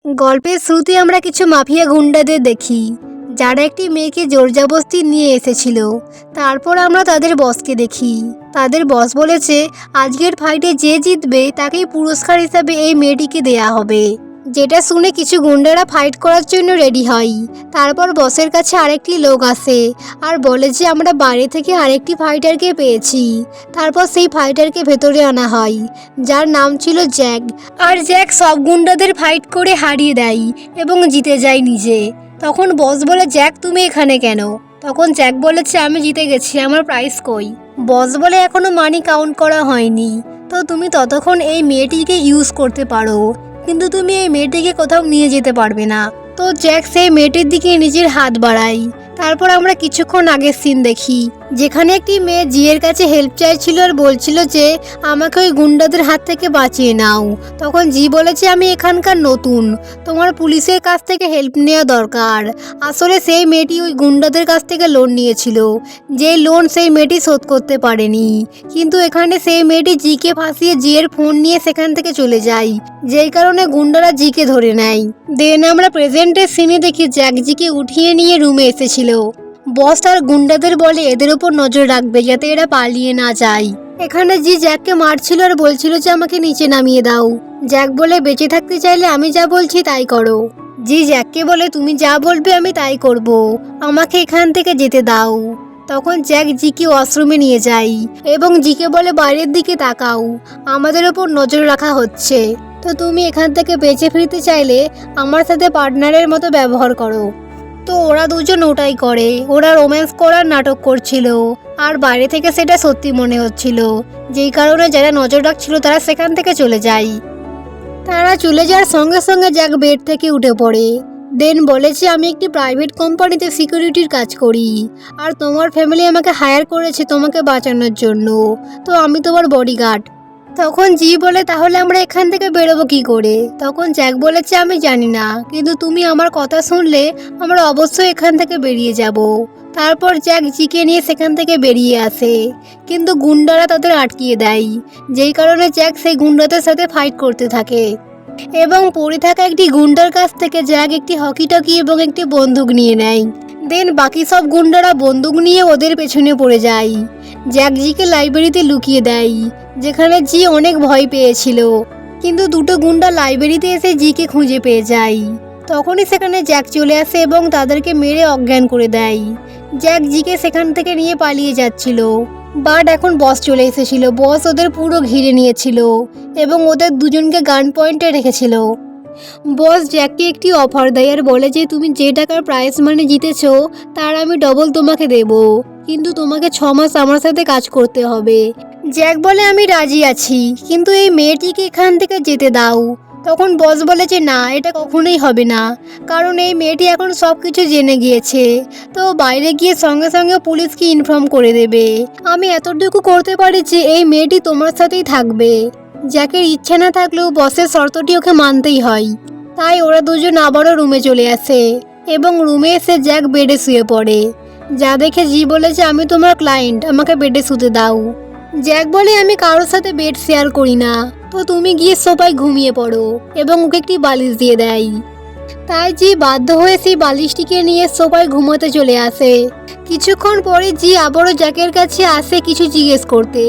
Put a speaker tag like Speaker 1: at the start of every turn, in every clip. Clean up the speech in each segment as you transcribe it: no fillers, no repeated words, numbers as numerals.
Speaker 1: গল্পের শুরুতে আমরা কিছু মাফিয়া গুন্ডাদের দেখি যারা একটি মেয়েকে জোরজবরদস্তি নিয়ে এসেছিল। তারপর আমরা তাদের বসকে দেখি। তাদের বস বলেছে আজকের ফাইটে যে জিতবে তাকেই পুরস্কার হিসাবে এই মেয়েটিকে দেয়া হবে। যেটা শুনে কিছু গুন্ডারা ফাইট করার জন্য রেডি হয়। তারপর বসের কাছে আরেকটি লোক আসে আর বলে যে আমরা বাইরে থেকে আরেকটি ফাইটারকে পেয়েছি। তারপর সেই ফাইটারকে ভেতরে আনা হয়, যার নাম ছিল জ্যাক। আর জ্যাক সব গুন্ডাদের ফাইট করে হারিয়ে দেয় এবং জিতে যায় নিজে। তখন বস বলে জ্যাক তুমি এখানে কেন? তখন জ্যাক বলেছে আমি জিতে গেছি, আমার প্রাইজ কই? বস বলে এখনো মানি কাউন্ট করা হয়নি, তো তুমি ততক্ষণ এই মেয়েটিকে ইউজ করতে পারো, কিন্তু তুমি এই মেয়েটিকে কোথাও নিয়ে যেতে পারবে না। তো জ্যাক সেই মেয়েটির দিকে নিজের হাত বাড়ায়। তারপর আমরা কিছুক্ষণ আগের সিন দেখি, যেখানে একটি মেয়ে জিয়ের কাছে হেল্প চাইছিল আর বলছিল যে আমাকে ওই গুন্ডাদের হাত থেকে বাঁচিয়ে নাও। তখন জি বলেছে আমি এখানকার নতুন, তোমার পুলিশের কাছ থেকে হেল্প নেওয়া দরকার। আসলে সেই মেয়েটি ওই গুন্ডাদের কাছ থেকে লোন নিয়েছিল, যেই লোন সেই মেয়েটি শোধ করতে পারেনি। কিন্তু এখানে সেই মেয়েটি জিকে ফাঁসিয়ে জিয়ের ফোন নিয়ে সেখান থেকে চলে যায়, যেই কারণে গুন্ডারা জিকে ধরে নেয়। দেন আমরা প্রেজেন্টের সিনে দেখি জ্যাক জিকে উঠিয়ে নিয়ে রুমে এসেছিল। বস আর গুন্ডাদের বলে এদের উপর নজর রাখবে যাতে এরা পালিয়ে না যায়। এখানে জি জ্যাককে মারছিল আর বলছিল যে আমাকে নিচে নামিয়ে দাও। জ্যাক বলে বেঁচে থাকতে চাইলে আমি যা বলছি তাই করো। জি জ্যাককে বলে তুমি যা বলবে আমি তাই করব, আমাকে এখান থেকে যেতে দাও। তখন জ্যাক জিকে ওয়াশরুমে নিয়ে যায় এবং জিকে বলে বাইরের দিকে তাকাও, আমাদের ওপর নজর রাখা হচ্ছে, তো তুমি এখান থেকে বেঁচে ফিরতে চাইলে আমার সাথে পার্টনারের মতো ব্যবহার করো। তো ওরা দুজন ওটাই করে, ওরা রোম্যান্স করার নাটক করছিল আর বাইরে থেকে সেটা সত্যি মনে হচ্ছিল, যেই কারণে যারা নজর রাখছিল তারা সেখান থেকে চলে যায়। তারা চলে যাওয়ার সঙ্গে সঙ্গে জ্যাক বেড থেকে উঠে পড়ে। দেন বলেছে আমি একটি প্রাইভেট কোম্পানিতে সিকিউরিটির কাজ করি আর তোমার ফ্যামিলি আমাকে হায়ার করেছে তোমাকে বাঁচানোর জন্য, তো আমি তোমার বডিগার্ড। তখন জি বলে তাহলে আমরা এখান থেকে বেরোবো কি করে? তখন জ্যাক বলেছে আমি জানি না, কিন্তু তুমি আমার কথা শুনলে আমরা অবশ্যই এখান থেকে বেরিয়ে যাব। তারপর জ্যাক জিকে নিয়ে সেখান থেকে বেরিয়ে আসে, কিন্তু গুন্ডারা তাদের আটকিয়ে দেয়, যেই কারণে জ্যাক সেই গুন্ডাদের সাথে ফাইট করতে থাকে এবং পড়ে থাকা একটি গুন্ডার কাছ থেকে জ্যাক একটি হকি টকি এবং একটি বন্দুক নিয়ে নেয়। দেন বাকি সব গুন্ডারা বন্দুক নিয়ে ওদের পেছনে পড়ে যায়। জ্যাক জিকে লাইব্রেরিতে লুকিয়ে দেয়, যেখানে জি অনেক ভয় পেয়েছিল, কিন্তু দুটো গুন্ডা লাইব্রেরিতে এসে জিকে খুঁজে পেয়ে যায়। তখনই সেখানে জ্যাক চলে আসে এবং তাদেরকে মেরে অজ্ঞান করে দেয়। জ্যাক জিকে সেখান থেকে নিয়ে পালিয়ে যাচ্ছিল, বাট এখন বস চলে এসেছিল। বস ওদের পুরো ঘিরে নিয়েছিল এবং ওদের দুজনকে গান পয়েন্টে রেখেছিল। বস জ্যাককে একটি অফার দেয় আর বলে যে তুমি যে টাকার প্রাইজ মানি জিতেছো তার আমি ডবল তোমাকে দেব, কিন্তু তোমাকে 6 মাস আমার সাথে কাজ করতে হবে। জ্যাক বলে আমি রাজি আছি, কিন্তু এই মেয়েটিকে এখান থেকে যেতে দাও। তখন বস বলে যে না, এটা কখনোই হবে না, কারণ এই মেয়েটি এখন সব কিছু জেনে গিয়েছে, তো বাইরে গিয়ে সঙ্গে সঙ্গে পুলিশকে ইনফর্ম করে দেবে। আমি এতটুকু করতে পারি যে এই মেয়েটি তোমার সাথেই থাকবে। জ্যাকের ইচ্ছা না থাকলেও বসের শর্তটি ওকে মানতেই হয়, তাই ওরা দুজন আবারও রুমে চলে আসে এবং রুমে এসে জ্যাক বেডে শুয়ে পড়ে। যা দেখে জি বলে যে আমি তোমার ক্লায়েন্ট, আমাকে বেডে শুতে দাও। জ্যাক বলে আমি কারোর সাথে বেড শেয়ার করি না, তো তুমি গিয়ে সোফায় ঘুমিয়ে পড়ো, এবং ওকে একটি বালিশ দিয়ে দেয়। তাই জি বাধ্য হয়ে সেই বালিশটিকে নিয়ে সোফায় ঘুমোতে চলে আসে। কিছুক্ষণ পরে জি আবারও জ্যাকের কাছে আসে কিছু জিজ্ঞেস করতে।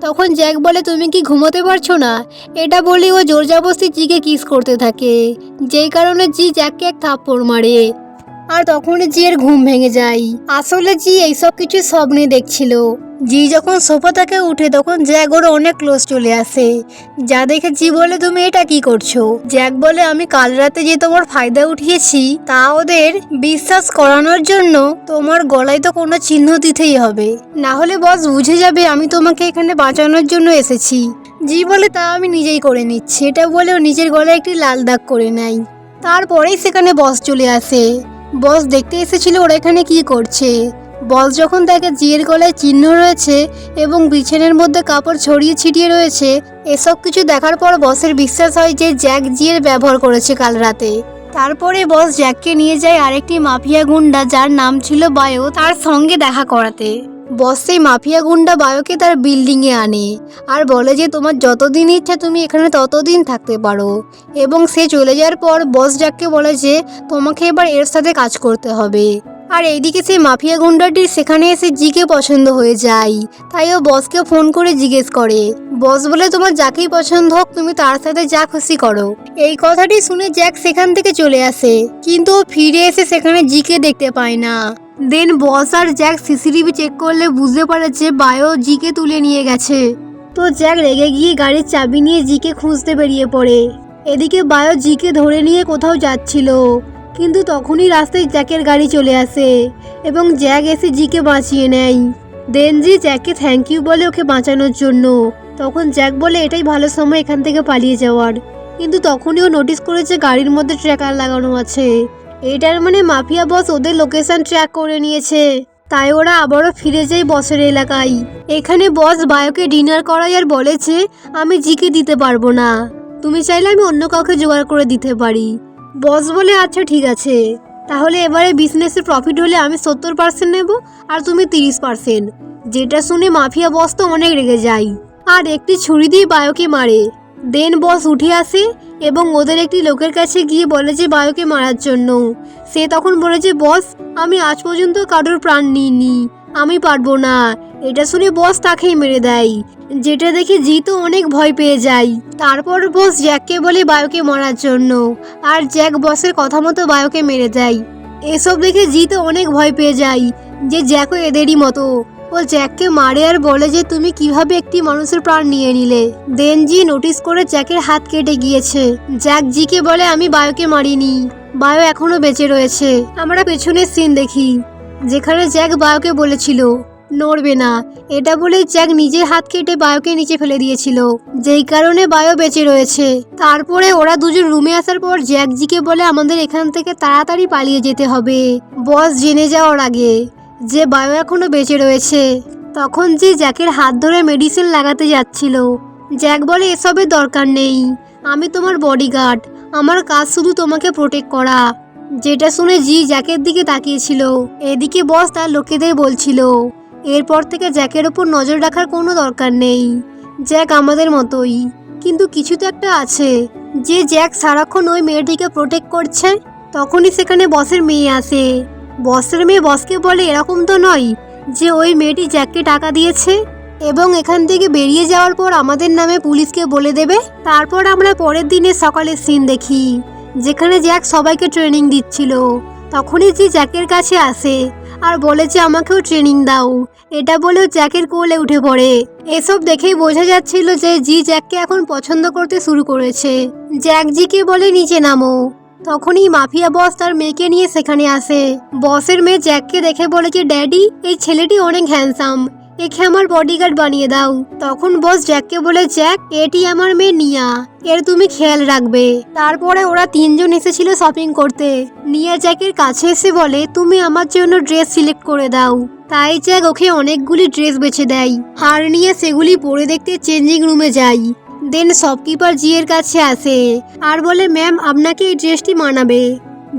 Speaker 1: তখন জ্যাক বলে তুমি কি ঘুমোতে পারছো না? এটা বলে ও জোরজবরদস্তি জিকে কিস করতে থাকে, যেই কারণে জি জ্যাককে এক থাপ্পড় মারে আর তখনই জি এর ঘুম ভেঙে যায়। আসলে জি এইসব কিছু স্বপ্নে দেখছিল। জি যখন সোফা থেকে উঠে তখন জ্যাক ওর অনেক ক্লোজ চলে আসে, যা দেখে জি বলে তুমি এটা কি করছো? জ্যাক বলে আমি কাল রাতে যে তোমার ফায়দা উঠিয়েছি তা ওদের বিশ্বাস করানোর জন্য তোমার গলায় তো কোনো চিহ্ন দিতেই হবে, না হলে বস বুঝে যাবে আমি তোমাকে এখানে বাঁচানোর জন্য এসেছি। জি বলে তা আমি নিজেই করে নিচ্ছি। এটা বলেও নিজের গলায় একটি লাল দাগ করে নেয়। তারপরেই সেখানে বস চলে আসে। বস দেখতে এসেছিল ওরা এখানে কি করছে। বস যখন দেখে জিয়ের গলায় চিহ্ন রয়েছে এবং বিছানার মধ্যে কাপড় ছড়িয়ে ছিটিয়ে রয়েছে, এসব কিছু দেখার পর বসের বিশ্বাস হয় যে জ্যাক জিয়ের ব্যবহার করেছে কাল রাতে। তারপরে বস জ্যাককে নিয়ে যায় আরেকটি মাফিয়া গুন্ডা যার নাম ছিল বায়ো তার সঙ্গে দেখা করাতে। বস সেই মাফিয়া গুন্ডা বায়োকে তার বিল্ডিংয়ে আনে আর বলে যে তোমার যতদিন ইচ্ছা তুমি এখানে ততদিন থাকতে পারো। এবং সে চলে যাওয়ার পর বস জ্যাককে বলে যে তোমাকে এবার এর সাথে কাজ করতে হবে। আর এইদিকে সেই মাফিয়া গুন্ডাটির সেখানে এসে জিকে পছন্দ হয়ে যায়, তাই ও বসকে ফোন করে জিজ্ঞেস করে। বস বলে তোমার যাকেই পছন্দ হোক তুমি তার সাথে যা খুশি করো। এই কথাটি শুনে জ্যাক সেখান থেকে চলে আসে, কিন্তু ও ফিরে এসে সেখানে জিকে দেখতে পায় না। দেন বস আর জ্যাক সিসিটিভি চেক করলে বুঝতে পারে যে বায়ো জিকে তুলে নিয়ে গেছে। তো জ্যাক রেগে গিয়ে গাড়ির চাবি নিয়ে জিকে খুঁজতে বেরিয়ে পড়ে। এদিকে বায়ো জিকে ধরে নিয়ে কোথাও যাচ্ছিল, কিন্তু তখনই রাস্তায় জ্যাকের গাড়ি চলে আসে এবং জ্যাক এসে জিকে বাঁচিয়ে নেয়। দেন জি জ্যাককে থ্যাংক ইউ বলে ওকে বাঁচানোর জন্য। তখন জ্যাক বলে এটাই ভালো সময় এখান থেকে পালিয়ে যাওয়ার, কিন্তু তখনই ও নোটিস করেছে গাড়ির মধ্যে ট্র্যাকার লাগানো আছে। এটার মানে মাফিয়া বস ওদের লোকেশন ট্র্যাক করে নিয়েছে, তাই ওরা আবারও ফিরে যায় বসের এলাকায়। এখানে বস বায়োকে ডিনার করায় আর বলেছে আমি জিকে দিতে পারবো না, তুমি চাইলে আমি অন্য কাউকে জোগাড় করে দিতে পারি। বস বলে আচ্ছা ঠিক আছে, তাহলে এবারে বিজনেসের প্রফিট হলে আমি 70% নেব আর তুমি 30%। যেটা শুনে মাফিয়া বস তো অনেক রেগে যায় আর একটি ছুরি দিয়ে বায়োকে মারে। দেন বস উঠে আসে এবং ওদের একটি লোকের কাছে গিয়ে বলে যে বায়োকে মারার জন্য। সে তখন বলে যে বস আমি আজ পর্যন্ত কারোর প্রাণ নিইনি, আমি পারবো না। এটা শুনে বস তাকেই মেরে দেয়, যেটা দেখে জি তো অনেক ভয় পেয়ে যায়। তারপর বস জ্যাককে বলে বায়োকে মারার জন্য, আর জ্যাক বসের কথা মতো বায়োকে মেরে দেয়। এসব দেখে জি তো অনেক ভয় পেয়ে যায় যে জ্যাকও এদেরই মতো। ও জ্যাককে মারে আর বলে যে তুমি কিভাবে একটি মানুষের প্রাণ নিয়ে নিলে। দেন জি নোটিস করে জ্যাকের হাত কেটে গিয়েছে। জ্যাক জিকে বলে আমি বায়োকে মারিনি, বায়ো এখনো বেঁচে রয়েছে। আমরা পেছনের সিন দেখি যেখানে জ্যাক বায়োকে বলেছিল নড়বে না, এটা বলে জ্যাক নিজের হাত কেটে বায়োকে নিচে ফেলে দিয়েছিল, যেই কারণে বায়ো বেঁচে রয়েছে। তারপরে ওরা দুজন রুমে আসার পর জ্যাক জিকে বলে আমাদের এখান থেকে তাড়াতাড়ি পালিয়ে যেতে হবে বস জেনে যাওয়ার আগে যে বায়ো এখনো বেঁচে রয়েছে। তখন যে জ্যাকের হাত ধরে মেডিসিন লাগাতে যাচ্ছিল, জ্যাক বলে এসবের দরকার নেই, আমি তোমার বডিগার্ড, আমার কাজ শুধু তোমাকে প্রোটেক্ট করা। যেটা শুনে জি জ্যাকের দিকে তাকিয়েছিল। এদিকে বস তার লোকেদের বলছিল এরপর থেকে জ্যাকের ওপর নজর রাখার কোনো দরকার নেই, জ্যাক আমাদের মতোই। কিন্তু কিছু তো একটা আছে যে জ্যাক সারাক্ষণ ওই মেয়েটিকে প্রোটেক্ট করছে। তখনই সেখানে বসের মেয়ে আসে। বসের মেয়ে বসকে বলে এরকম তো নয় যে ওই মেয়েটি জ্যাককে টাকা দিয়েছে এবং এখান থেকে বেরিয়ে যাওয়ার পর আমাদের নামে পুলিশকে বলে দেবে। তারপর আমরা পরের দিনে সকালের সিন দেখি যেখানে জ্যাক সবাইকে ট্রেনিং দিচ্ছিল। তখনই জি জ্যাকের কাছে আসে আর বলে যে আমাকেও ট্রেনিং দাও। এটা বলেও জ্যাকের কোলে উঠে পড়ে। এসব দেখেই বোঝা যাচ্ছিল যে জি জ্যাককে এখন পছন্দ করতে শুরু করেছে। জ্যাক জিকে বলে নিচে নামো। তখনই মাফিয়া বস তার মেয়েকে নিয়ে সেখানে আসে। বসের মেয়ে জ্যাককে দেখে বলে যে ড্যাডি এই ছেলেটি অনেক হ্যান্ডসাম, একে আমার বডিগার্ড বানিয়ে দাও। তখন বস জ্যাককে বলে জ্যাক এটি আমার মেয়ে নিয়া, এর তুমি খেয়াল রাখবে। তারপরে ওরা তিনজন এসেছিল শপিং করতে। নিয়া জ্যাকের কাছে এসে বলে তুমি আমার জন্য ড্রেস সিলেক্ট করে দাও। তাই জ্যাক ওকে অনেকগুলি ড্রেস বেছে দেয় আর নিয়ে সেগুলি পরে দেখতে চেঞ্জিং রুমে যায়। দেন শপকিপার জি এর কাছে আসে আর বলে ম্যাম আপনাকে এই ড্রেসটি মানাবে।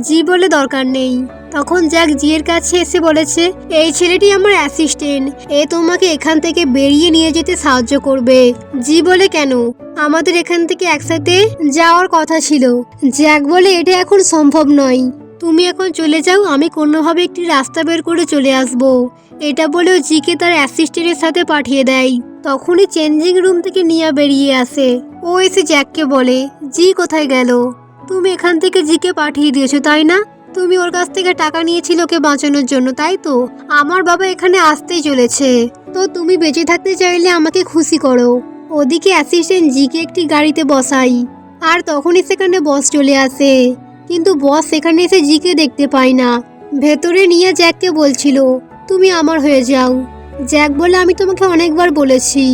Speaker 1: জি বলে দরকার নেই। তখন জ্যাক জি এর কাছে এসে বলেছে এই ছেলেটি আমার অ্যাসিস্ট্যান্ট, এ তোমাকে এখান থেকে বেরিয়ে নিয়ে যেতে সাহায্য করবে। জি বলে কেন, আমাদের এখান থেকে একসাথে যাওয়ার কথা ছিল। জ্যাক বলে এটা এখন সম্ভব নয়, তুমি এখন চলে যাও, আমি কোনোভাবে একটি রাস্তা বের করে চলে আসব। এটা বলেও জিকে তার অ্যাসিস্ট্যান্টের সাথে পাঠিয়ে দেয়। তখনই চেঞ্জিং রুম থেকে নিয়া বেরিয়ে আসে। ও এসে জ্যাককে বলে জি কোথায় গেল, তুমি এখান থেকে জিকে পাঠিয়ে দিয়েছো তাই না? তুমি ওর কাছ থেকে টাকা নিয়েছিল ওকে বাঁচানোর জন্য তাই তো? আমার বাবা এখানে আসতেই চলেছে, তো তুমি বেঁচে থাকতে চাইলে আমাকে খুশি করো। ওদিকে অ্যাসিস্ট্যান্ট জিকে একটি গাড়িতে বসাই আর তখনই সেখানে বস চলে আসে, কিন্তু বস সেখানে এসে জিকে দেখতে পায় না। ভেতরে নিয়ে জ্যাককে বলছিল তুমি আমার হয়ে যাও। জ্যাক বলে আমি তোমাকে অনেকবার বলেছি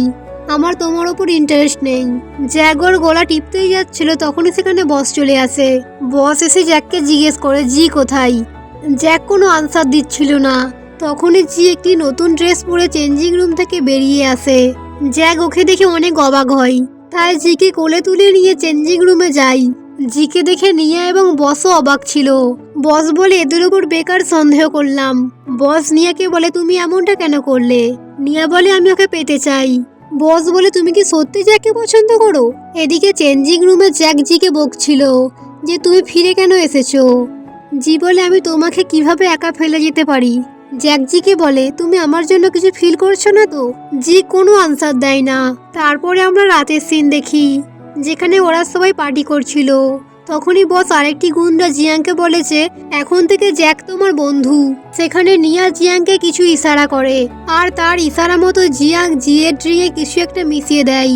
Speaker 1: আমার তোমার ওপর ইন্টারেস্ট নেই। জ্যাক ওর গলা টিপতেই যাচ্ছিল, তখনই সেখানে বস চলে আসে। বস এসে জ্যাককে জিজ্ঞেস করে জি কোথায়। জ্যাক কোনো আনসার দিচ্ছিল না। তখনই জি একটি নতুন ড্রেস পরে চেঞ্জিং রুম থেকে বেরিয়ে আসে। জ্যাক ওকে দেখে অনেক অবাক হয়, তাই জিকে কোলে তুলে নিয়ে চেঞ্জিং রুমে যায়। জিকে দেখে নিয়া এবং বসও অবাক ছিল। বস বলে এদের উপর বেকার সন্দেহ করলাম। বস নিয়াকে বলে তুমি এমনটা কেন করলে? নিয়া বলে আমি ওকে পেতে চাই। বস বলে তুমি কি সত্যি জ্যাককে পছন্দ করো? এদিকে চেঞ্জিং রুমে জ্যাক জিকে বকছিল যে তুমি ফিরে কেন এসেছো। জি বলে আমি তোমাকে কিভাবে একা ফেলে যেতে পারি। জ্যাক জিকে বলে তুমি আমার জন্য কিছু ফিল করছো না তো? জি কোনো আনসার দেয় না। তারপরে আমরা রাতের সিন দেখি যেখানে ওরা সবাই পার্টি করছিল। তখনই বস আরেকটি গুন্ডা জিয়াংকে বলেছে এখন থেকে জ্যাক তোমার বন্ধু। সেখানে নিয়া জিয়াংকে কিছু ইশারা করে আর তার ইশারা মতো জিয়াং জিয়ের ড্রিঙ্কে কিছু একটা মিশিয়ে দেয়।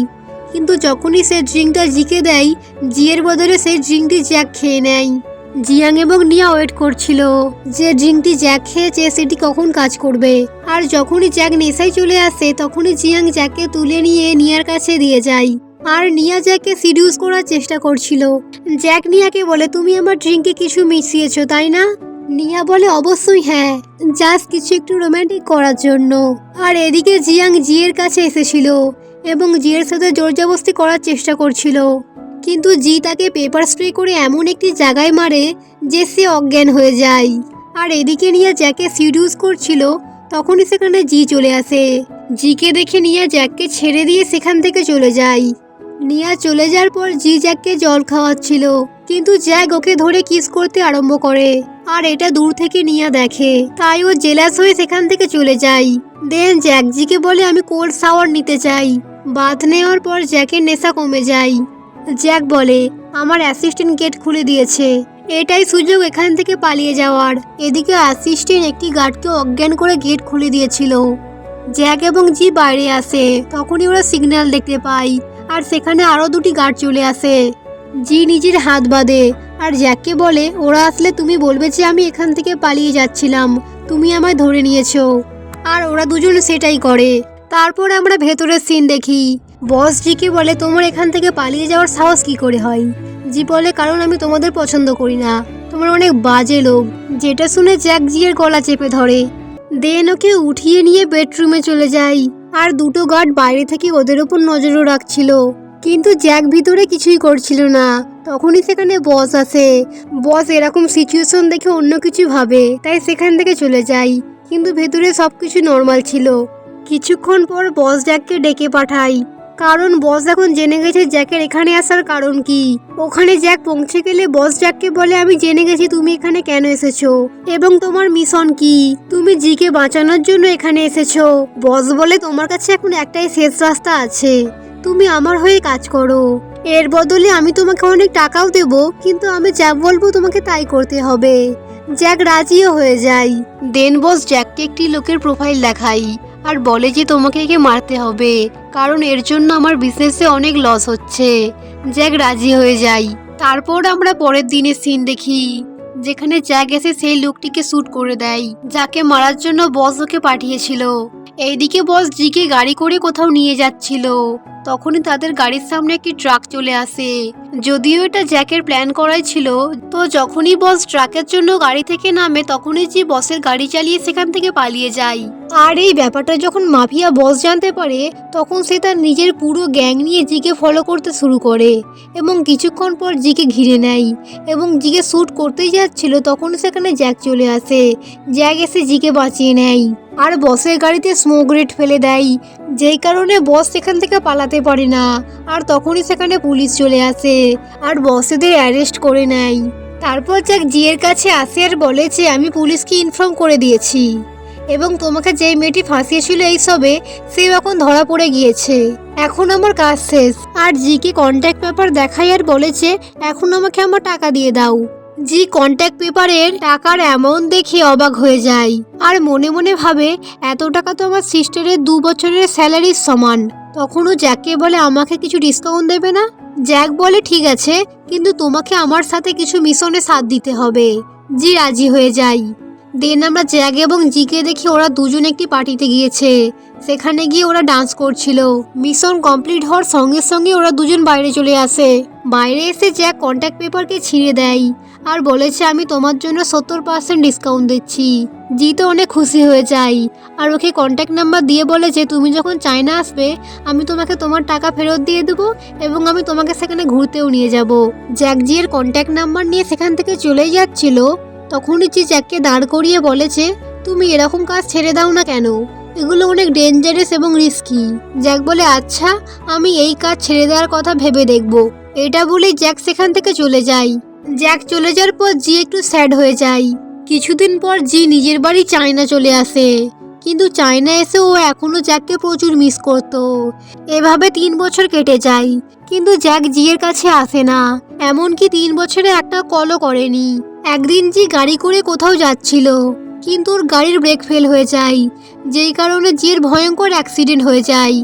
Speaker 1: কিন্তু যখনই সে ড্রিঙ্কটা জিকে দেয় জিয়ের বদলে সেই ড্রিঙ্কটি জ্যাক খেয়ে নেয়। জিয়াং এবং নিয়া ওয়েট করছিল যে ড্রিঙ্কটি জ্যাক খেয়েছে সেটি কখন কাজ করবে। আর যখনই জ্যাক নেশায় চলে আসে তখনই জিয়াং জ্যাককে তুলে নিয়ে নিয়ার কাছে দিয়ে যায়। আর নিয়া জ্যাককে সিডিউস করার চেষ্টা করছিল। জ্যাক নিয়াকে বলে তুমি আমার ড্রিঙ্কে কিছু মিশিয়েছো তাই না? নিয়া বলে অবশ্যই হ্যাঁ, জাস্ট কিছু একটু রোমান্টিক করার জন্য। আর এদিকে জিয়াং জিয়ের কাছে এসেছিল এবং জিয়ের সাথে জোরজবস্তি করার চেষ্টা করছিল। কিন্তু জি তাকে পেপার স্প্রে করে এমন একটি জায়গায় মারে যে সে অজ্ঞান হয়ে যায়। আর এদিকে নিয়া জ্যাককে সিডিউস করছিল তখনই সেখানে জি চলে আসে। জিকে দেখে নিয়া জ্যাককে ছেড়ে দিয়ে সেখান থেকে চলে যায়। নিয়া চলে যাওয়ার পর জি জ্যাককে জল খাওয়াচ্ছিল কিন্তু জ্যাক ওকে ধরে কিস করতে আরম্ভ করে। আর এটা দূর থেকে নিয়া দেখে, তাই ও জেলাস হয়ে সেখান থেকে চলে যায়। দেন জ্যাক জিকে বলে আমি কোল্ড শাওয়ার নিতে চাই। বাথ নেওয়ার পর জ্যাকের নেশা কমে যায়। জ্যাক বলে আমার অ্যাসিস্ট্যান্ট গেট খুলে দিয়েছে, এটাই সুযোগ এখান থেকে পালিয়ে যাওয়ার। এদিকে অ্যাসিস্ট্যান্ট একটি গার্ডকে অজ্ঞান করে গেট খুলে দিয়েছিল। জ্যাক এবং জি বাইরে আসে তখনই ওরা সিগন্যাল দেখতে পায় আর সেখানে আরো দুটি গার্ড চলে আসে। জি নিজের হাত বাঁধে আর জ্যাককে বলে ওরা আসলে তুমি বলবে যে আমি এখান থেকে পালিয়ে যাচ্ছিলাম, তুমি আমায় ধরে নিয়েছো। আর ওরা দুজন সেটাই করে। তারপর আমরা ভেতরের সিন দেখি। বস জিকে বলে তোমার এখান থেকে পালিয়ে যাওয়ার সাহস কি করে হয়? জি বলে কারণ আমি তোমাদের পছন্দ করি না, তোমরা অনেক বাজে লোক। যেটা শুনে জ্যাক জিয়ের গলা চেপে ধরে। দেন ওকে উঠিয়ে নিয়ে বেডরুমে চলে যায়। আর দুটো গার্ড বাইরে থেকে ওদের উপর নজরও রাখছিল কিন্তু জ্যাক ভিতরে কিছুই করছিল না। তখনই সেখানে বস আসে। বস এরকম সিচুয়েশন দেখে অন্য কিছু ভাবে তাই সেখান থেকে চলে যায়, কিন্তু ভেতরে সবকিছু নর্মাল ছিল। কিছুক্ষণ পর বস জ্যাককে ডেকে পাঠায় কারণ বস এখন জেনে গেছে জ্যাকের এখানে আসার কারণ কি। ওখানে জ্যাক পৌঁছে গেলে বস জ্যাককে বলে আমি জেনে গেছি তুমি এখানে কেন এসেছো এবং তোমার মিশন কি। তুমি জিকে বাঁচানোর জন্য এখানে এসেছো। বস বলে তোমার কাছে এখন একটাই শেষ রাস্তা আছে, তুমি আমার হয়ে কাজ করো। এর বদলে আমি তোমাকে অনেক টাকাও দেব, কিন্তু আমি যা বলবো তোমাকে তাই করতে হবে। জ্যাক রাজিও হয়ে যায়। দেন বস জ্যাককে একটি লোকের প্রোফাইল দেখায় আর বলে যে তোমাকে একে মারতে হবে কারণ এর জন্য আমার বিজনেসে অনেক লস হচ্ছে। জ্যাক রাজি হয়ে যায়। তারপর আমরা পরের দিনের সিন দেখি যেখানে জ্যাক এসে সেই লোকটিকে শ্যুট করে দেয় যাকে মারার জন্য বস ওকে পাঠিয়েছিল। এইদিকে বস জিকে গাড়ি করে কোথাও নিয়ে যাচ্ছিল তখনই তাদের গাড়ির সামনে একটি ট্রাক চলে আসে। যদিও এটা জ্যাকের প্ল্যান করাই ছিল, তো যখনই বস ট্রাকের জন্য গাড়ি থেকে নামে তখনই জি বসের গাড়ি চালিয়ে সেখান থেকে পালিয়ে যায়। আর এই ব্যাপারটা যখন মাফিয়া বস জানতে পারে তখন সে তার নিজের পুরো গ্যাং নিয়ে জিকে ফলো করতে শুরু করে এবং কিছুক্ষণ পর জিকে ঘিরে নেয় এবং জিকে শ্যুট করতেই যাচ্ছিল তখন সেখানে জ্যাক চলে আসে। জ্যাক এসে জিকে বাঁচিয়ে নেয় আর বসের গাড়িতে স্মোক গ্রেনেড ফেলে দেয়, যেই কারণে বস সেখান থেকে পালাতে পারে না। আর তখনই সেখানে পুলিশ চলে আসে আর বসেদের অ্যারেস্ট করে নেয়। তারপর জ্যাক জিয়ের কাছে আসে আর বলে যে আমি পুলিশকে ইনফর্ম করে দিয়েছি এবং তোমাকে যেই মেয়েটি ফাঁসিয়েছিল এইসবে সেও এখন ধরা পড়ে গিয়েছে। এখন আমার কাজ শেষ। আর জিকে কন্ট্যাক্ট পেপার দেখায় আর বলে যে এখন আমাকে আমার টাকা দিয়ে দাও। জি কন্ট্যাক্ট পেপারের টাকার অ্যামাউন্ট দেখে অবাক হয়ে যায় আর মনে মনে ভাবে এত টাকা তো আমার সিস্টারের 2 বছরের স্যালারির সমান। তখনও জ্যাককে বলে আমাকে কিছু ডিসকাউন্ট দেবে না? জ্যাক বলে ঠিক আছে, কিন্তু তোমাকে আমার সাথে কিছু মিশনে সাথ দিতে হবে। জি রাজি হয়ে যায়। দেন আমরা জ্যাক এবং জিকে দেখি ওরা দুজন একটি পার্টিতে গিয়েছে। সেখানে গিয়ে ওরা ডান্স করছিল। মিশন কমপ্লিট হওয়ার সঙ্গে সঙ্গে ওরা দুজন বাইরে চলে আসে। বাইরে এসে জ্যাক কন্ট্যাক্ট পেপারকে ছিঁড়ে দেয় আর বলেছে আমি তোমার জন্য 70% ডিসকাউন্ট দিচ্ছি। জি তো অনেক খুশি হয়ে যায় আর ওকে কন্ট্যাক্ট নাম্বার দিয়ে বলে যে তুমি যখন চায়না আসবে আমি তোমাকে তোমার টাকা ফেরত দিয়ে দেবো এবং আমি তোমাকে সেখানে ঘুরতেও নিয়ে যাব। জ্যাক জিয়ের কন্ট্যাক্ট নাম্বার নিয়ে সেখান থেকে চলেই যাচ্ছিল তখনই জি জ্যাককে দাঁড় করিয়ে বলেছে, তুমি এরকম কাজ ছেড়ে দাও না কেন, এগুলো অনেক ডেঞ্জারাস এবং রিস্কি। জ্যাক বলে, আচ্ছা আমি এই কাজ ছেড়ে দেওয়ার কথা ভেবে দেখব। এটা বলেই জ্যাক সেখান থেকে চলে যায়। জ্যাক চলে যাওয়ার পর জি একটু স্যাড হয়ে যায়। কিছুদিন পর জি নিজের বাড়ি চায়না চলে আসে, কিন্তু চায়না এসে ও এখনো জ্যাককে প্রচুর মিস করত। এভাবে 3 বছর কেটে যায়, কিন্তু জ্যাক জিয়ের কাছে আসে না, এমনকি 3 বছরে একটা কলও করেনি। একদিন জি গাড়ি করে কোথাও যাচ্ছিল, কিন্তু ওর গাড়ির ব্রেক ফেল হয়ে যায়, যেই কারণে জিয়ের ভয়ঙ্কর অ্যাক্সিডেন্ট হয়ে যায়।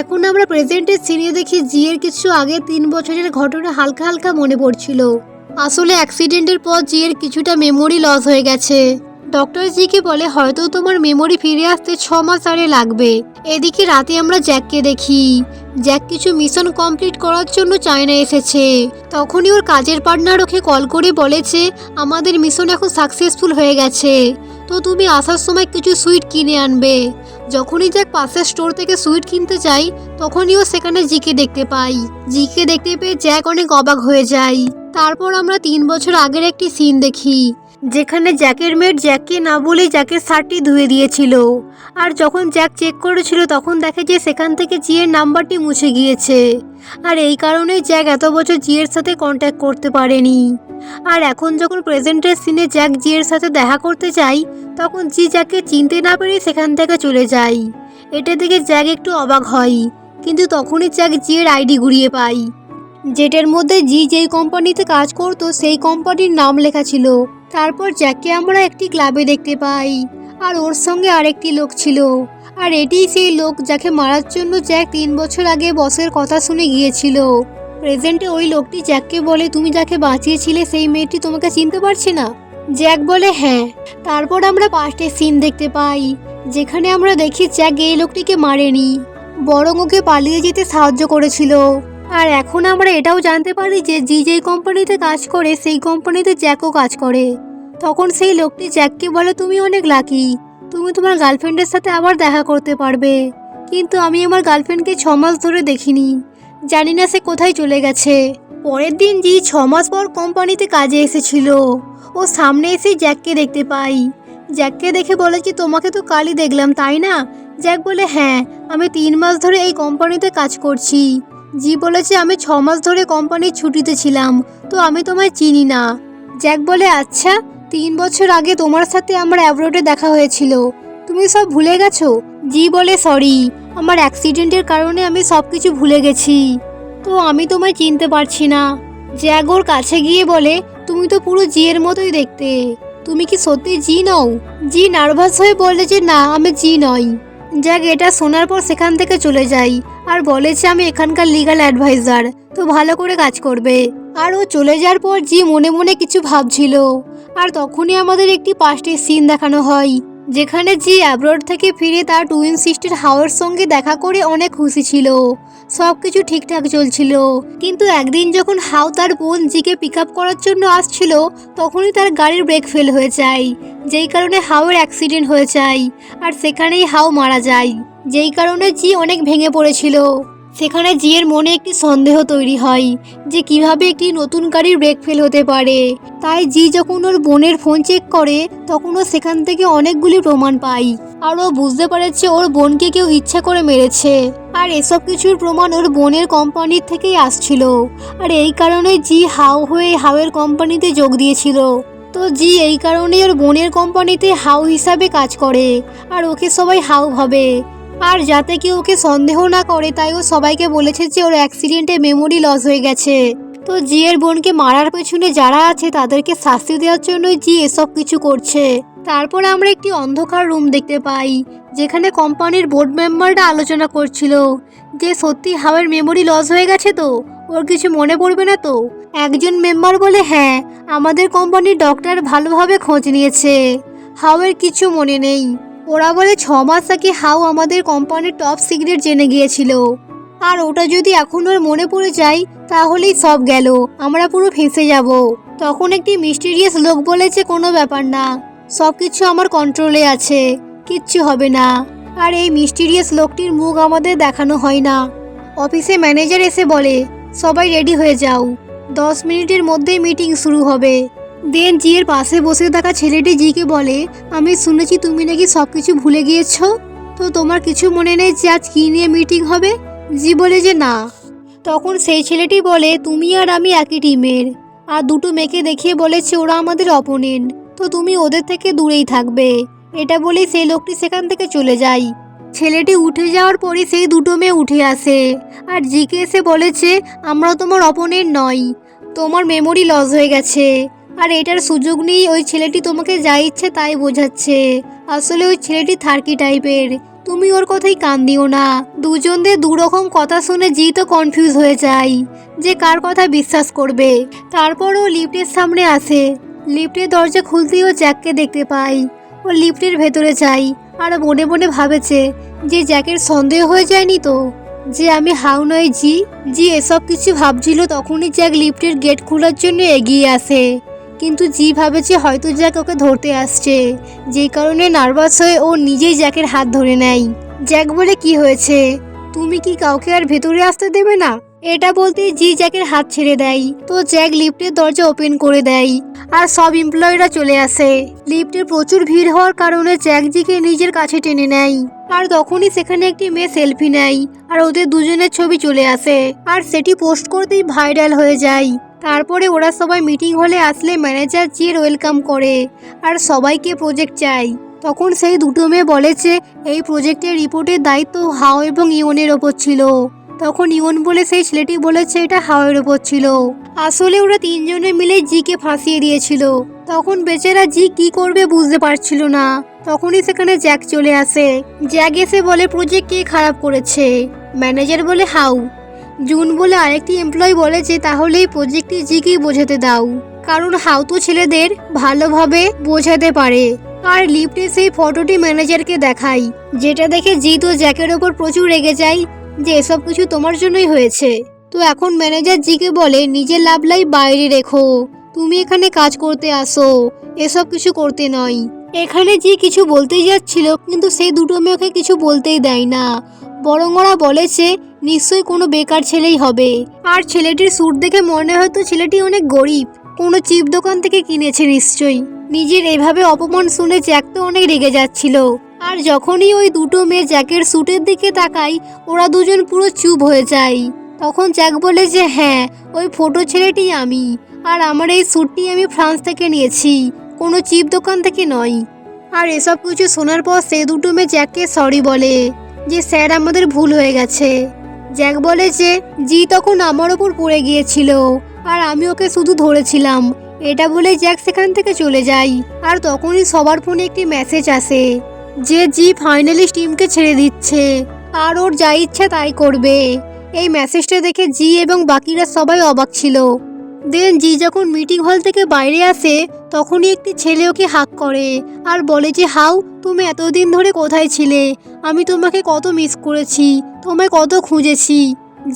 Speaker 1: এখন আমরা প্রেজেন্টের সিনে দেখি জিয়ের কিছু আগে 3 বছরের ঘটনা হালকা হালকা মনে পড়ছিল। আসলে অ্যাক্সিডেন্টের পর জিয়ের কিছুটা মেমোরি লস হয়ে গেছে। ডক্টর জিকে বলে হয়তো তোমার মেমোরি ফিরে আসতে 6 মাস আরে লাগবে। এদিকে রাতে আমরা জ্যাককে দেখি। জ্যাক কিছু মিশন কমপ্লিট করার জন্য চায়না এসেছে। তখনই ওর কাজের পার্টনার ওকে কল করে বলেছে, আমাদের মিশন এখন সাকসেসফুল হয়ে গেছে, তো তুমি আসার সময় কিছু সুইট কিনে আনবে। যখনই জ্যাক পাশের স্টোর থেকে সুইট কিনতে যায়, তখনই ও সেখানে জিকে দেখতে পাই। জিকে দেখতে পেয়ে জ্যাক অনেক অবাক হয়ে যায়। তারপর আমরা 3 বছর আগের একটি সিন দেখি, যেখানে জ্যাকের মেয়ের জ্যাককে না বলেই জ্যাকের শার্টটি ধুয়ে দিয়েছিল। আর যখন জ্যাক চেক করেছিল তখন দেখে যে সেখান থেকে জিয়ের নাম্বারটি মুছে গিয়েছে। আর এই কারণেই জ্যাক এত বছর জিয়ের সাথে কন্ট্যাক্ট করতে পারেনি। আর এখন যখন প্রেজেন্টের সিনে জ্যাক জিয়ের সাথে দেখা করতে যায়, তখন জি জ্যাককে চিনতে না পেরে সেখান থেকে চলে যায়। এটা দেখে জ্যাক একটু অবাক হয়, কিন্তু তখনই জ্যাক জিয়ের আইডি ঘুরিয়ে পায়, যেটার মধ্যে জি যেই কোম্পানিতে কাজ করতো সেই কোম্পানির নাম লেখা ছিল। তারপর জ্যাককে আমরা একটি ক্লাবে দেখতে পাই, আর ওর সঙ্গে আরেকটি লোক ছিল। আর এটিই সেই লোক যাকে মারার জন্য জ্যাক 3 বছর আগে বসের কথা শুনে গিয়েছিল। প্রেজেন্টে ওই লোকটি জ্যাককে বলে, তুমি যাকে বাঁচিয়েছিলে সেই মেয়েটি তোমাকে চিনতে পারছে না? জ্যাক বলে হ্যাঁ। তারপর আমরা পাস্টের সিন দেখতে পাই, যেখানে আমরা দেখি জ্যাক এই লোকটিকে মারেনি, বরং ওকে পালিয়ে যেতে সাহায্য করেছিল। আর এখন আমরা এটাও জানতে পারি যে জি যেই কোম্পানিতে কাজ করে সেই কোম্পানিতে জ্যাকও কাজ করে। তখন সেই লোকটি জ্যাককে বলে, তুমি অনেক লাকি, তুমি তোমার গার্লফ্রেন্ডের সাথে আবার দেখা করতে পারবে। কিন্তু আমি আমার গার্লফ্রেন্ডকে 6 মাস ধরে দেখিনি, জানি না সে কোথায় চলে গেছে। পরের দিন জি 6 মাস পর কোম্পানিতে কাজে এসেছিল। ও সামনে এসে জ্যাককে দেখতে পাই। জ্যাককে দেখে বলে কি, তোমাকে তো কালই দেখলাম তাই না? জ্যাক বলে হ্যাঁ, আমি 3 মাস ধরে এই কোম্পানিতে কাজ করছি। জি বলেছে আমি 6 মাস ধরে কোম্পানির ছুটিতে ছিলাম, তো আমি তোমায় চিনি না। জ্যাক বলে আচ্ছা, 3 বছর আগে তোমার সাথে আমার অ্যাব্রোডে দেখা হয়েছিল, তুমি সব ভুলে গেছো? জি বলে সরি, আমার অ্যাক্সিডেন্টের কারণে আমি সব কিছু ভুলে গেছি, তো আমি তোমায় চিনতে পারছি না। জ্যাক ওর কাছে গিয়ে বলে, তুমি তো পুরো জিয়ের মতোই দেখতে, তুমি কি সত্যি জি নও? জি নার্ভাস হয়ে বলে যে না, আমি জি নই। জ্যাক এটা শোনার পর সেখান থেকে চলে যায় আর বলেছে আমি এখানকার লিগ্যাল অ্যাডভাইজার, তো ভালো করে কাজ করবে। আর ও চলে যাওয়ার পর জি মনে মনে কিছু ভাবছিল। আর তখনই আমাদের একটি পাস্টের সিন দেখানো হয়, যেখানে জি অ্যাব্রোড থেকে ফিরে তার টুইন সিস্টার হাওয়ের সঙ্গে দেখা করে অনেক খুশি ছিল, সব কিছু ঠিকঠাক চলছিল। কিন্তু একদিন যখন হাও তার বোন জিকে পিক আপ করার জন্য আসছিল, তখনই তার গাড়ির ব্রেক ফেল হয়ে যায়, যেই কারণে হাওয়ের অ্যাক্সিডেন্ট হয়ে যায়। আর সেখানেই হাও মারা যায়, যেই কারণে জি অনেক ভেঙে পড়েছিল। সেখানে জিয়ের মনে একটি সন্দেহ তৈরি হয় যে কিভাবে একটি নতুন গাড়ির ব্রেক ফেল হতে পারে। তাই জি যখন ওর বোনের ফোন চেক করে, তখন ও সেখান থেকে অনেকগুলি প্রমাণ পায়। আর ও বুঝতে পারছে ওর বোনকে কেউ ইচ্ছা করে মেরেছে। আর এসব কিছুর প্রমাণ ওর বোনের কোম্পানির থেকেই আসছিল। আর এই কারণে জি হাও হয়ে হাওয়ের কোম্পানিতে যোগ দিয়েছিল। তো জি এই কারণে ওর বোনের কোম্পানিতে হাও হিসাবে কাজ করে, আর ওকে সবাই হাও ভাবে। আর যাতে কেউ ওকে সন্দেহ না করে, তাই ও সবাইকে বলেছে যে ওর অ্যাক্সিডেন্টে মেমোরি লস হয়ে গেছে। তো জিয়ের বোনকে মারার পেছনে যারা আছে তাদেরকে শাস্তি দেওয়ার জন্যই জি এসব কিছু করছে। তারপর আমরা একটি অন্ধকার রুম দেখতে পাই, যেখানে কোম্পানির বোর্ড মেম্বাররা আলোচনা করছিল যে সত্যি হাওয়ের মেমোরি লস হয়ে গেছে, তো ওর কিছু মনে পড়বে না তো? একজন মেম্বার বলে হ্যাঁ, আমাদের কোম্পানির ডক্টর ভালোভাবে খোঁজ নিয়েছে, হাওয়ের কিছু মনে নেই। ওরা বলে 6 মাস আগে হাও আমাদের কোম্পানির টপ সিক্রেট জেনে গিয়েছিল, আর ওটা যদি এখন ওর মনে পড়ে যায় তাহলেই সব গেল, আমরা পুরো ফেঁসে যাব। তখন একটি মিস্টিরিয়াস লোক বলেছে কোনো ব্যাপার না, সব কিছু আমার কন্ট্রোলে আছে, কিচ্ছু হবে না। আর এই মিস্টিরিয়াস লোকটির মুখ আমাদের দেখানো হয় না। অফিসে ম্যানেজার এসে বলে সবাই রেডি হয়ে যাও, 10 মিনিটের মধ্যেই মিটিং শুরু হবে। দেন জিয়ের পাশে বসে থাকা ছেলেটি জিকে বলে, আমি শুনেছি তুমি নাকি সব কিছু ভুলে গিয়েছো, তো তোমার কিছু মনে নেই যে আজ কী নিয়ে মিটিং হবে? জি বলে যে না। তখন সেই ছেলেটি বলে, তুমি আর আমি একই টিমের, আর দুটো মেয়েকে দেখিয়ে বলেছে ওরা আমাদের অপোনেন্ট, তো তুমি ওদের থেকে দূরেই থাকবে। এটা বলেই সেই লোকটি সেখান থেকে চলে যায়। ছেলেটি উঠে যাওয়ার পরই সেই দুটো মেয়ে উঠে আসে আর জিকে এসে বলেছে, আমরা তোমার অপোনেন্ট নই, তোমার মেমোরি লস হয়ে গেছে। আর এটার সুযোগ নিয়ে ওই ছেলেটি তোমাকে যা ইচ্ছে তাই বোঝাচ্ছে। আসলে ওই ছেলেটি থার্কি টাইপের, তুমি ওর কথাই কান দিও না। দুজনদের দুরকম কথা শুনে জি তো কনফিউজ হয়ে যায় যে কার কথা বিশ্বাস করবে। তারপর ও লিফটের সামনে আসে। লিফটের দরজা খুলতেই ও জ্যাককে দেখতে পায়। ও লিফটের ভেতরে যায় আর মনে মনে ভাবেছে যে জ্যাকের সন্দেহ হয়ে যায়নি তো যে আমি হাউ নয় জি। জি এসব কিছু ভাবছিল তখনই জ্যাক লিফটের গেট খোলার জন্য এগিয়ে আসে, কিন্তু জি ভাবেছে হয়তো জ্যাক ওকে ধরতে আসছে, যেই কারণে নার্ভাস হয়ে ও নিজেই জ্যাকের হাত ধরে নেয়। জ্যাক বলে, কি হয়েছে, তুমি কি কাউকে আর ভেতরে আসতে দেবে না? এটা বলতেই জি জ্যাকের হাত ছেড়ে দেয়। তো জ্যাক লিফটের দরজা ওপেন করে দেয় আর সব এমপ্লয়িরা চলে আসে। লিফটে প্রচুর ভিড় হওয়ার কারণে জ্যাক জিকে নিজের কাছে টেনে নেয়। আর তখনই সেখানে একটি মেয়ে সেলফি নেয় আর ওদের দুজনের ছবি চলে আসে আর সেটি পোস্ট করতেই ভাইরাল হয়ে যায়। তারপরে ওরা সবাই মিটিং হলে আসলে ম্যানেজার জির ওয়েলকাম করে আর সবাইকে প্রজেক্ট চাই। তখন সেই দুটো মেয়ে বলেছে এই প্রজেক্টের রিপোর্টের দায়িত্ব হাও এবং ইওনের ওপর ছিল। তখন ইওন বলে সেই ছেলেটি বলেছে এটা হাওয়ের ওপর ছিল। আসলে ওরা তিনজনে মিলে জিকে ফাঁসিয়ে দিয়েছিল। তখন বেচারা জি কি করবে বুঝতে পারছিল না। তখনই সেখানে জ্যাক চলে আসে। জ্যাক এসে বলে প্রজেক্ট কে খারাপ করেছে? ম্যানেজার বলে হাউ। জুন বলে আরেকটি এমপ্লয়ি বলে যে তাহলে এই প্রজেক্টটি জিকেই বোঝাতে দাও, কারণ হাউ তো ছেলেদের ভালোভাবে বোঝাতে পারে। আর লিফটে সেই ফটোটি ম্যানেজারকে দেখাই, যেটা দেখে জি তো জ্যাকের ওপর প্রচুর রেগে যায় যে এসব কিছু তোমার জন্যই হয়েছে। তো এখন ম্যানেজার জিকে বলে নিজের লাভলাই বাইরে রেখো, তুমি এখানে কাজ করতে আসো, এসব কিছু করতে নয়। এখানে জি কিছু বলতেই যাচ্ছিল কিন্তু সেই দুটো মেয়েকে কিছু বলতেই দেয় না, বরং ওরা বলেছে নিশ্চয়ই কোনো বেকার ছেলেই হবে। আর ছেলেটির স্যুট দেখে মনে হয়তো ছেলেটি অনেক গরিব, কোনো চিপ দোকান থেকে কিনেছে নিশ্চয়ই। নিজের এভাবে অপমান শুনে জ্যাক তো অনেক রেগে যাচ্ছিল। আর যখনই ওই দুটো মেয়ে জ্যাকের স্যুটের দিকে তাকায় ওরা দুজন পুরো চুপ হয়ে যায়। তখন জ্যাক বলে যে হ্যাঁ, ওই ফটো ছেলেটি আমি, আর আমার এই স্যুটটি আমি ফ্রান্স থেকে নিয়েছি, কোনো চিপ দোকান থেকে নয়। আর এসব কিছু শোনার পর সে দুটো মেয়ে জ্যাককে সরি বলে যে স্যার আমাদের ভুল হয়ে গেছে। জ্যাক বলে যে জি তখন আমার ওপর পড়ে গিয়েছিল আর আমি ওকে শুধু ধরেছিলাম। এটা বলে জ্যাক সেখান থেকে চলে যায়। আর তখনই সবার ফোনে একটি মেসেজ আসে যে জি ফাইনালি টিমকে ছেড়ে দিচ্ছে আর ওর যা ইচ্ছা তাই করবে। এই মেসেজটা দেখে জি এবং বাকিরা সবাই অবাক ছিল। দেন জি যখন মিটিং হল থেকে বাইরে আসে তখনই একটি ছেলে ওকে হাক করে আর বলে যে হাউ, তুমি এতদিন ধরে কোথায় ছিলে? আমি তোমাকে কত মিস করেছি, তোমায় কত খুঁজেছি।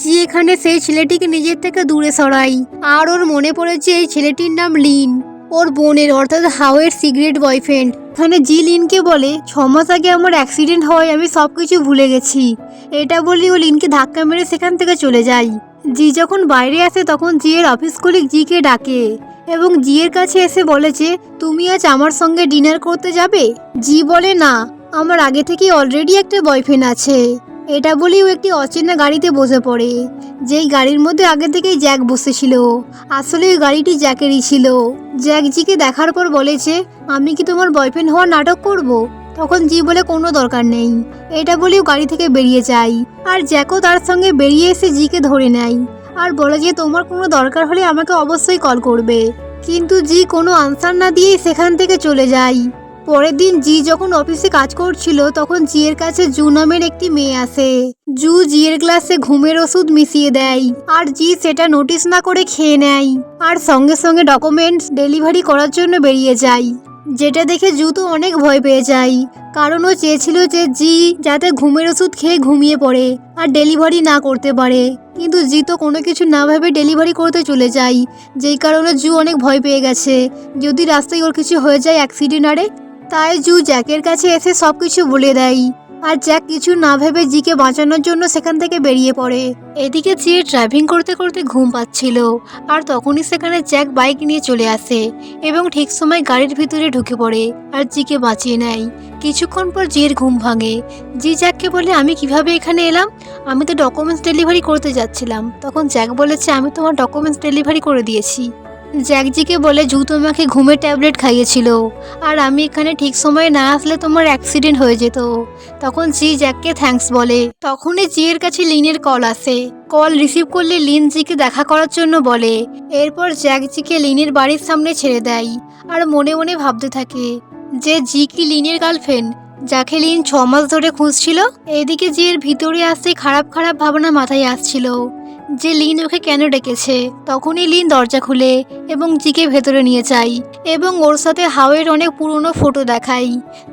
Speaker 1: জি এখানে সেই ছেলেটিকে নিজের থেকে দূরে সরাই আর ওর মনে পড়েছে এই ছেলেটির নাম লিন, ওর বোনের অর্থাৎ হাওয়ের সিগারেট বয়ফ্রেন্ড। এখানে জি লিনকে বলে 6 মাস আগে আমার অ্যাক্সিডেন্ট হয়, আমি সব কিছু ভুলে গেছি। এটা বলি ও লিনকে ধাক্কা মেরে সেখান থেকে চলে যায়। জি যখন বাইরে আসে তখন জি এর অফিস কলিগ জিকে ডাকে এবং জি এর কাছে এসে বলেছে তুমি আজ আমার সঙ্গে ডিনার করতে যাবে? জি বলে না, আমার আগে থেকে অলরেডি একটা বয়ফ্রেন্ড আছে। এটা বলেই ও একটি অচেনা গাড়িতে বসে পড়ে, যেই গাড়ির মধ্যে আগে থেকেই জ্যাক বসেছিল। আসলে ওই গাড়িটি জ্যাকেরই ছিল। জ্যাক জিকে দেখার পর বলেছে আমি কি তোমার বয়ফ্রেন্ড হওয়ার নাটক করব? তখন জি বলে কোনো দরকার নেই। এটা বলেও গাড়ি থেকে বেরিয়ে যায় আর জ্যাকও তার সঙ্গে বেরিয়ে এসে জিকে ধরে নেয় আর বলে যে তোমার কোনো দরকার হলে আমাকে অবশ্যই কল করবে। কিন্তু জি কোনো আনসার না দিয়েই সেখান থেকে চলে যায়। পরের দিন জি যখন অফিসে কাজ করছিল তখন জি এর কাছে জু নামের একটি মেয়ে আসে। জু জি এর গ্লাসে ঘুমের ওষুধ মিশিয়ে দেয় আর জি সেটা নোটিস না করে খেয়ে নেয় আর সঙ্গে সঙ্গে ডকুমেন্টস ডেলিভারি করার জন্য বেরিয়ে যায়। যেটা দেখে জু তো অনেক ভয় পেয়ে যায়, কারণ ও চেয়েছিল যে জি যাতে ঘুমের ওষুধ খেয়ে ঘুমিয়ে পড়ে আর ডেলিভারি না করতে পারে, কিন্তু জি তো কোনো কিছু না ভেবে ডেলিভারি করতে চলে যায়। যেই কারণে জু অনেক ভয় পেয়ে গেছে যদি রাস্তায় ওর কিছু হয়ে যায় অ্যাক্সিডেন্ট। আরে তাই জু জ্যাকের কাছে এসে সব কিছু বলে দেয় আর জ্যাক কিছু না ভেবে জিকে বাঁচানোর জন্য সেখান থেকে বেরিয়ে পড়ে। এদিকে জিয়ে ড্রাইভিং করতে করতে ঘুম পাচ্ছিল, আর তখনই সেখানে জ্যাক বাইক নিয়ে চলে আসে এবং ঠিক সময় গাড়ির ভিতরে ঢুকে পড়ে আর জিকে বাঁচিয়ে নেয়। কিছুক্ষণ পর জিয়ের ঘুম ভাঙে। জি জ্যাককে বলে, আমি কিভাবে এখানে এলাম? আমি তো ডকুমেন্টস ডেলিভারি করতে যাচ্ছিলাম। তখন জ্যাক বলেছে, আমি তোমার ডকুমেন্টস ডেলিভারি করে দিয়েছি। জ্যাকজিকে বলে, জু তোমাকে ঘুমের ট্যাবলেট খাইয়েছিল, আর আমি এখানে ঠিক সময়ে না আসলে তোমার অ্যাক্সিডেন্ট হয়ে যেত। তখন জি জ্যাককে থ্যাঙ্কস বলে। তখনই জিয়ের কাছে লিনের কল আসে। কল রিসিভ করলে লিন জিকে দেখা করার জন্য বলে। এরপর জ্যাকজিকে লিনের বাড়ির সামনে ছেড়ে দেয়, আর মনে মনে ভাবতে থাকে যে জি কি লিনের গার্লফ্রেন্ড, যাকে লিন 6 মাস ধরে খুঁজছিল। এদিকে জিয়ের ভিতরে আসতে খারাপ খারাপ ভাবনা মাথায় আসছিল যে লিন ওকে কেন ডেকেছে। তখনই লিন দরজা খুলে এবং জিকে ভেতরে নিয়ে যায় এবং ওর সাথে হাওয়ের অনেক পুরনো ফটো দেখায়।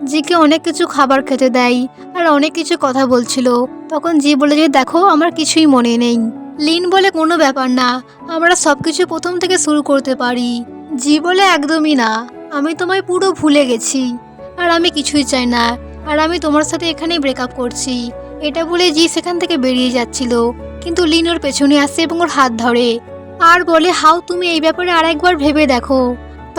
Speaker 1: জিকে অনেক কিছু খাবার খেতে দেয় আর অনেক কিছু কথা বলছিল। তখন জি বলে যে, দেখো আমার কিছুই মনে নেই। লিন বলে, কোনো ব্যাপার না, আমরা সবকিছু প্রথম থেকে শুরু করতে পারি। জি বলে, একদমই না, আমি তোমায় পুরো ভুলে গেছি আর আমি কিছুই চাই না, আর আমি তোমার সাথে এখানেই ব্রেকআপ করছি। এটা বলে জি সেখান থেকে বেরিয়ে যাচ্ছিল, কিন্তু লিন ওর পেছনে আসে এবং ওর হাত ধরে আর বলে, হাউ তুমি এই ব্যাপারে আরেকবার ভেবে দেখো।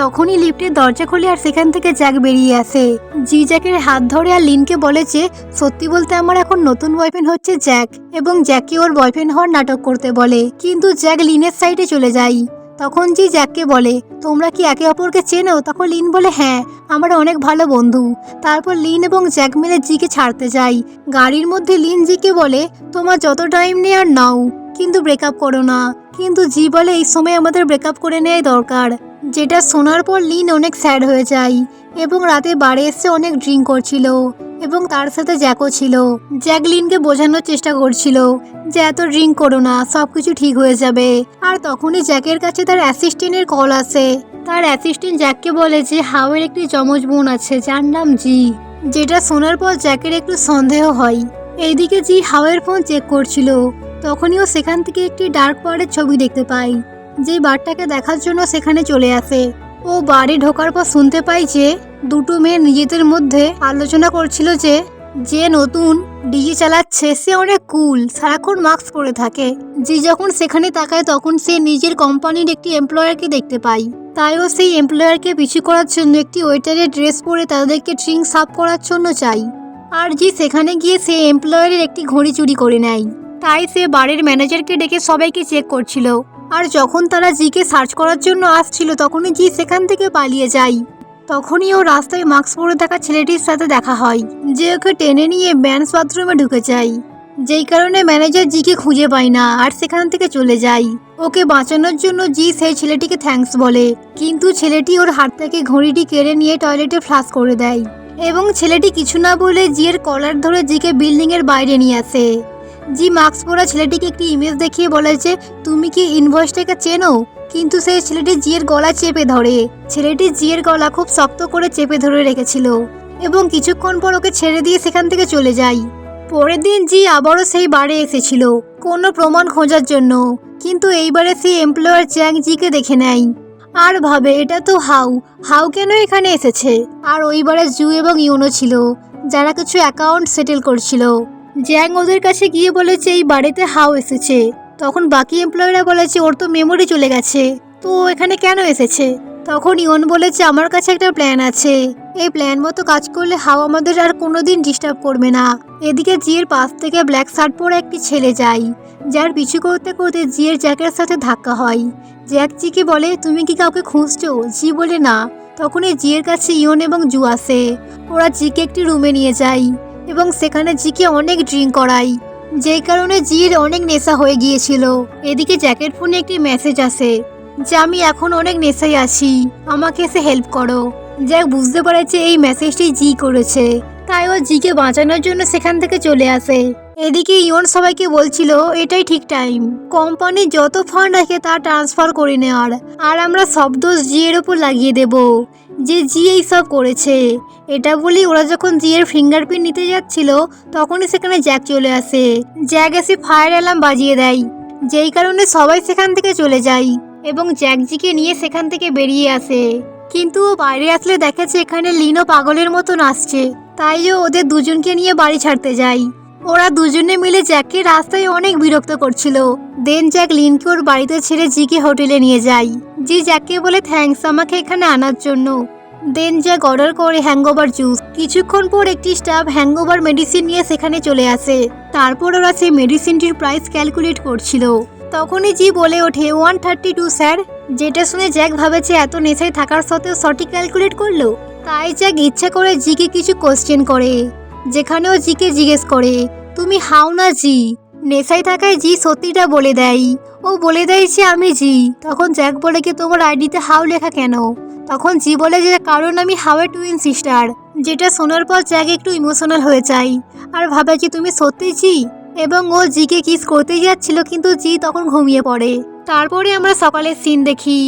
Speaker 1: তখনই লিফটের দরজা খুলে আর সেখান থেকে জ্যাক বেরিয়ে আসে। জি জ্যাকের হাত ধরে আর লিনকে বলে যে, সত্যি বলতে আমার এখন নতুন বয়ফ্রেন্ড হচ্ছে জ্যাক, এবং জ্যাককে ওর বয়ফ্রেন্ড হওয়ার নাটক করতে বলে। কিন্তু জ্যাক লিনের সাইডে চলে যায়। তখন জি জ্যাককে বলে, তোমরা কি একে অপরকে চেনো? তখন লিন বলে, হ্যাঁ, আমরা অনেক ভালো বন্ধু। তারপর লিন এবং জ্যাক মিলে জিকে ছাড়তে যায়। গাড়ির মধ্যে লিন জিকে বলে, তোমার যত টাইম নেই আর নাও, কিন্তু ব্রেকআপ করো না। কিন্তু জি বলে, এই সময় আমাদের ব্রেকআপ করে নেওয়াই দরকার। যেটা শোনার পর লিন অনেক স্যাড হয়ে যায় এবং রাতে বাড়ি এসে অনেক ড্রিঙ্ক করছিল এবং তার সাথে জ্যাকও ছিল। জ্যাক লিনকে বোঝানোর চেষ্টা করছিল যে এত ড্রিঙ্ক করো না, সব কিছু ঠিক হয়ে যাবে। আর তখনই জ্যাকের কাছে তার অ্যাসিস্ট্যান্টের কল আসে। তার অ্যাসিস্ট্যান্ট জ্যাককে বলে যে হাওয়ের একটি যমজ বোন আছে যার নাম জি। যেটা শোনার পর জ্যাকের একটু সন্দেহ হয়। এইদিকে জি হাওয়ের ফোন চেক করছিল। তখনই ও সেখান থেকে একটি ডার্ক বার্ডের ছবি দেখতে পায়, যেই বারটাকে দেখার জন্য সেখানে চলে আসে। ও বাড়ি ঢোকার পর শুনতে পায় যে দুটো মেয়ে নিজেদের মধ্যে আলোচনা করছিল যে যে নতুন ডিজি চালাচ্ছে সে অনেক কুল, সারাক্ষণ মাস্ক পরে থাকে। জি যখন সেখানে তাকায় তখন সে নিজের কোম্পানির একটি এমপ্লয়ারকে দেখতে পায়। তাইও সেই এমপ্লয়ারকে পিছু করার জন্য একটি ওয়েটারের ড্রেস পরে তাদেরকে ড্রিঙ্ক সার্ভ করার জন্য চাই। আর জি সেখানে গিয়ে সে এমপ্লয়ারের একটি ঘড়ি চুরি করে নেয়। তাই সে বাড়ির ম্যানেজারকে ডেকে সবাইকে চেক করছিল। আর যখন তারা জিকে সার্চ করার জন্য আসছিল তখনই জি সেখান থেকে পালিয়ে যায়। তখনই ও রাস্তায় মাস্ক পরে থাকা ছেলেটির সাথে দেখা হয়, যে ওকে টেনে নিয়ে ম্যানস বাথরুমে ঢুকে যায়। যেই কারণে ম্যানেজার জিকে খুঁজে পায় না আর সেখান থেকে চলে যায়। ওকে বাঁচানোর জন্য জি সেই ছেলেটিকে থ্যাঙ্কস বলে, কিন্তু ছেলেটি ওর হাত থেকে ঘড়িটি কেড়ে নিয়ে টয়লেটে ফ্লাশ করে দেয় এবং ছেলেটি কিছু না বলে জিয়ের কলার ধরে জিকে বিল্ডিংয়ের বাইরে নিয়ে আসে। জি মাস্ক পরা ছেলেটিকে একটি ইমেজ দেখিয়ে বলে যে, তুমি কি ইনভয়েসটাকে চেনো? কিন্তু সেই ছেলেটি জিয়ের গলা চেপে ধরে। ছেলেটি জিয়ের গলা খুব শক্ত করে চেপে ধরে রেখেছিল এবং কিছুক্ষণ পর ওকে ছেড়ে দিয়ে সেখান থেকে চলে যায়। পরের দিন জি আবারও সেই বারে এসেছিল কোনো প্রমাণ খোঁজার জন্য, কিন্তু এইবারে সেই এমপ্লয়ার জ্যাং জিকে দেখে নেয় আর ভাবে এটা তো হাউ কেন এখানে এসেছে। আর ওইবারে জু এবং ইউনো ছিল যারা কিছু অ্যাকাউন্ট সেটেল করছিল। জ্যাং ওদের কাছে গিয়ে বলেছে এই বাড়িতে হাউ এসেছে। তখন বাকি এমপ্লয়িরা বলেছে ওর তো মেমোরি চলে গেছে, তো ও এখানে কেন এসেছে। তখন ইয়ন বলেছে আমার কাছে একটা প্ল্যান আছে, এই প্ল্যান মতো কাজ করলে হাউ আমাদের আর কোনোদিন ডিস্টার্ব করবে না। এদিকে জিয়ের পাশ থেকে ব্ল্যাক শার্ট পরে একটি ছেলে যায়, যার পিছু করতে করতে জিয়ের জ্যাকের সাথে ধাক্কা হয়। জ্যাক জিকে বলে তুমি কি কাউকে খুঁজছো? জি বলে না। তখনই জিয়ের কাছে ইয়ন এবং জু আসে। ওরা জিকে একটি রুমে নিয়ে যায় এবং সেখানে জিকে অনেক ড্রিঙ্ক করায়, যেই কারণে জিয়ের অনেক নেশা হয়ে গিয়েছিল। এদিকে জ্যাকের ফোনে একটি মেসেজ আসে যে আমি এখন অনেক নেশায় আছি, আমাকে এসে হেল্প করো। জ্যাক বুঝতে পারেছে এই মেসেজটি জি করেছে, তাই ও জিকে বাঁচানোর জন্য সেখান থেকে চলে আসে। এদিকে ইয়ন সবাইকে বলছিল এটাই ঠিক টাইম, কোম্পানি যত ফান্ড রাখে তা ট্রান্সফার করে নেওয়ার, আর আমরা সব দোষ জিয়ের ওপর লাগিয়ে দেব যে জি এই সব করেছে। এটা বলেই ওরা যখন জিয়ের ফিঙ্গারপ্রিন্ট নিতে যাচ্ছিল তখনই সেখানে জ্যাক চলে আসে। জ্যাক এসে ফায়ার অ্যালার্ম বাজিয়ে দেয়, যেই কারণে সবাই সেখান থেকে চলে যায় এবং জ্যাক জিকে নিয়ে সেখান থেকে বেরিয়ে আসে। কিন্তু ও বাইরে আসলে দেখেছে এখানে লিনও পাগলের মতো নাচছে। তাই ও ওদের দুজনকে নিয়ে বাড়ি ছাড়তে যায়। ওরা দুজনে মিলে জ্যাককে রাস্তায় অনেক বিরক্ত করছিল। দেন জ্যাক লিনকে ওর বাড়িতে ছেড়ে জিকে হোটেলে নিয়ে যায়। জি জ্যাককে বলে থ্যাঙ্কস আমাকে এখানে আনার জন্য। দেন জ্যাক অর্ডার করে হ্যাংওভার জুস। কিছুক্ষণ পর একটি স্টাফ হ্যাংওভার মেডিসিন নিয়ে সেখানে চলে আসে। তারপর ওরা সেই মেডিসিনটির প্রাইস ক্যালকুলেট করছিল। তখনই জি বলে ওঠে 132 স্যার। যেটা শুনে জ্যাক ভাবেছে এত নেশায় থাকার সত্ত্বেও সঠিক ক্যালকুলেট করলো। তাই জ্যাক ইচ্ছা করে জিকে কিছু কোশ্চেন করে, যেখানে ও জিকে জিজ্ঞেস করে তুমি হাও না জি। নেশায় থাকায় জি সত্যিটা বলে দেয়। ও বলে দেয় যে আমি জি। তখন জ্যাক বলে কি তোমার আইডিতে হাও লেখা কেন? তখন জি বলে যে কারণ আমি হাওয়ের টুইন সিস্টার। যেটা শোনার পর জ্যাক একটু ইমোশনাল হয়ে যায় আর ভাবে যে তুমি সত্যি জি। এবং ও জিকে কিস করতে যাচ্ছিল কিন্তু জি তখন ঘুমিয়ে পড়ে। তারপরে আমরা সকালের সিন দেখি,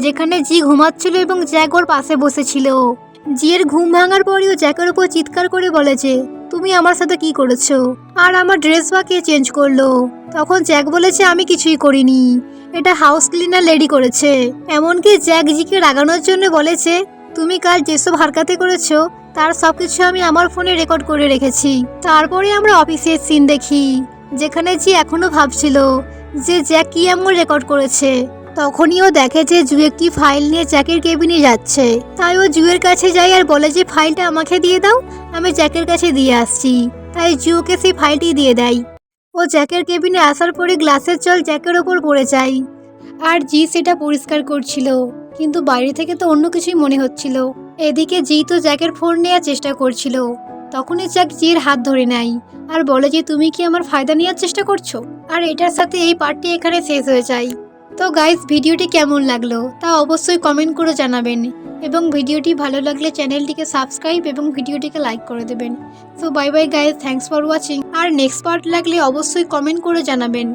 Speaker 1: যেখানে জি ঘুমাচ্ছিল এবং জ্যাক ওর পাশে বসেছিল। জিয়ের ঘুম ভাঙার পরেও জ্যাকের উপর চিৎকার করে বলেছে তুমি আমার সাথে কি করেছো আর আমার ড্রেস বা কে চেঞ্জ করলো? তখন জ্যাক বলেছে আমি কিছুই করিনি, এটা হাউস ক্লিনার লেডি করেছে। এমনকি জ্যাক জিকে রাগানোর জন্য বলেছে তুমি কাল যেসব হারকাতে করেছো তার সবকিছু আমি আমার ফোনে রেকর্ড করে রেখেছি। তারপরে আমরা অফিসের সিন দেখি, যেখানে জি এখনো ভাবছিল যে জ্যাক কি এমন রেকর্ড করেছে। তখনই ও দেখে যে জু একটি ফাইল নিয়ে জ্যাকের কেবিনে যাচ্ছে। তাই ও জুয়ের কাছে যায় আর বলে যে ফাইলটা আমাকে দিয়ে দাও, আমি জ্যাকের কাছে দিয়ে আসছি। তাই জু ওকে সেই ফাইলটি দিয়ে দেয়। ও জ্যাকের কেবিনে আসার পরে গ্লাসের জল জ্যাকের ওপর পড়ে যায় আর জি সেটা পরিষ্কার করছিল, কিন্তু বাইরে থেকে তো অন্য কিছুই মনে হচ্ছিল। এদিকে জি তো জ্যাকের ফোন নেওয়ার চেষ্টা করছিল। তখনই জ্যাক জির হাত ধরে নেয় আর বলে যে তুমি কি আমার ফায়দা নেওয়ার চেষ্টা করছো? আর এটার সাথে এই পার্টটি এখানে শেষ হয়ে যায়। তো গাইস ভিডিওটি কেমন লাগলো তা অবশ্যই কমেন্ট করে জানাবেন এবং ভিডিওটি ভালো লাগলে চ্যানেলটিকে সাবস্ক্রাইব এবং ভিডিওটিকে লাইক করে দেবেন। So bye bye guys, thanks for watching. আর নেক্সট পার্ট লাগলে অবশ্যই কমেন্ট করে জানাবেন।